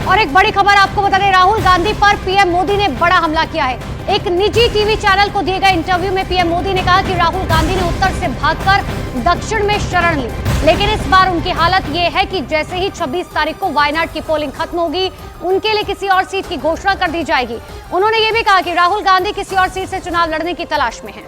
और एक बड़ी खबर आपको बता दें, राहुल गांधी पर पीएम मोदी ने बड़ा हमला किया है। एक निजी टीवी चैनल को दिए गए इंटरव्यू में पीएम मोदी ने कहा कि राहुल गांधी ने उत्तर से भागकर दक्षिण में शरण ली, लेकिन इस बार उनकी हालत ये है कि जैसे ही 26 तारीख को वायनाड की पोलिंग खत्म होगी, उनके लिए किसी और सीट की घोषणा कर दी जाएगी। उन्होंने ये भी कहा कि राहुल गांधी किसी और सीट से चुनाव लड़ने की तलाश में है।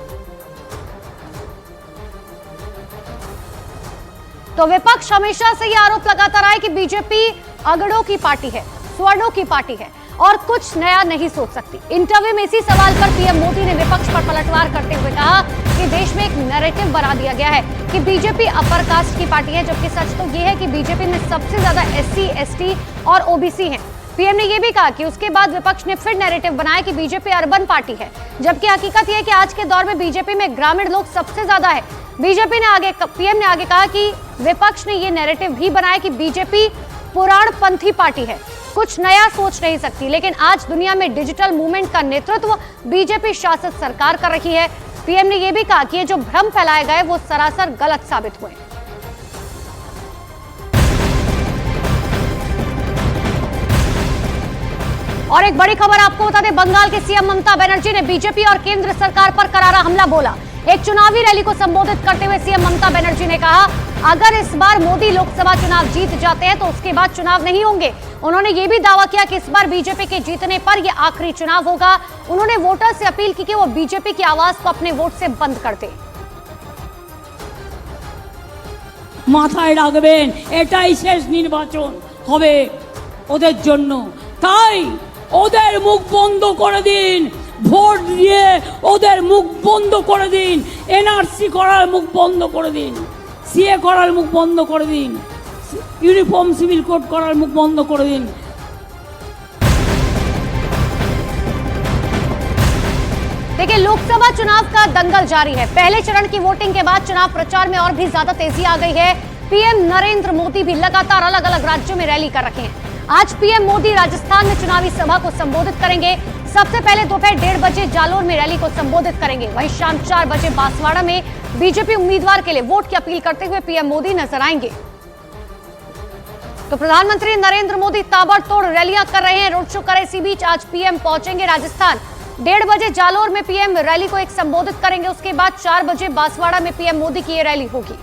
तो विपक्ष हमेशा से यह आरोप लगाता रहा है कि बीजेपी अगड़ों की पार्टी है, स्वर्णों की पार्टी है और कुछ नया नहीं सोच सकती। इंटरव्यू में इसी सवाल पर पीएम मोदी ने विपक्ष पर पलटवार करते हुए कहा कि देश में एक नैरेटिव बना दिया गया है कि बीजेपी अपर कास्ट की पार्टी है, जबकि सच तो यह है कि बीजेपी में सबसे ज्यादा एससी, एसटी और ओबीसी हैं। पीएम ने यह भी कहा कि उसके बाद विपक्ष ने फिर नैरेटिव बनाया कि बीजेपी अर्बन पार्टी है, जबकि हकीकत यह है कि आज के दौर में बीजेपी में ग्रामीण लोग सबसे ज्यादा है। पीएम ने आगे कहा कि विपक्ष ने यह नैरेटिव भी बनाया कि बीजेपी पुराणपंथी पार्टी है, कुछ नया सोच नहीं सकती, लेकिन आज दुनिया में डिजिटल मूवमेंट का नेतृत्व बीजेपी शासित सरकार कर रही है। पीएम ने यह भी कहा कि ये जो भ्रम फैलाए गए वो सरासर गलत साबित हुए। और एक बड़ी खबर आपको बता दें, बंगाल के सीएम ममता बनर्जी ने बीजेपी और केंद्र सरकार पर करारा हमला बोला। एक चुनावी रैली को संबोधित करते हुए सीएम ममता बनर्जी ने कहा, अगर इस बार मोदी लोकसभा चुनाव जीत जाते हैं तो उसके बाद चुनाव नहीं होंगे। उन्होंने ये भी दावा किया कि इस बार बीजेपी के जीतने पर यह आखिरी चुनाव होगा। उन्होंने वोटर से अपील की कि वो बीजेपी की आवाज को अपने वोट से बंद कर दे। মাথায় রাখবেন, এটাই শেষ নির্বাচন হবে ওদের জন্য, তাই ওদের মুখ বন্ধ করে দিন, ভোট দিয়ে ওদের মুখ বন্ধ করে দিন, এনআরসি করার মুখ বন্ধ করে দিন, সিএ করার মুখ বন্ধ করে দিন, यूनिफॉर्म सिविल कोड करार मुख बंद कर दिन। देखिए, लोकसभा चुनाव का दंगल जारी है। पहले चरण की वोटिंग के बाद चुनाव प्रचार में और भी ज्यादा तेजी आ गई है। पीएम नरेंद्र मोदी भी लगातार अलग अलग राज्यों में रैली कर रहे हैं। आज पीएम मोदी राजस्थान में चुनावी सभा को संबोधित करेंगे। सबसे पहले दोपहर 1:30 बजे जालोर में रैली को संबोधित करेंगे। वहीं शाम 4 बजे बांसवाड़ा में बीजेपी उम्मीदवार के लिए वोट की अपील करते हुए पीएम मोदी नजर आएंगे। तो प्रधानमंत्री नरेंद्र मोदी ताबड़तोड़ रैलियां कर रहे हैं, रोड शो कर रहे। इसी बीच आज पीएम पहुंचेंगे राजस्थान। 1:30 बजे जालोर में पीएम रैली को संबोधित करेंगे। उसके बाद 4 बजे बांसवाड़ा में पीएम मोदी की ये रैली होगी।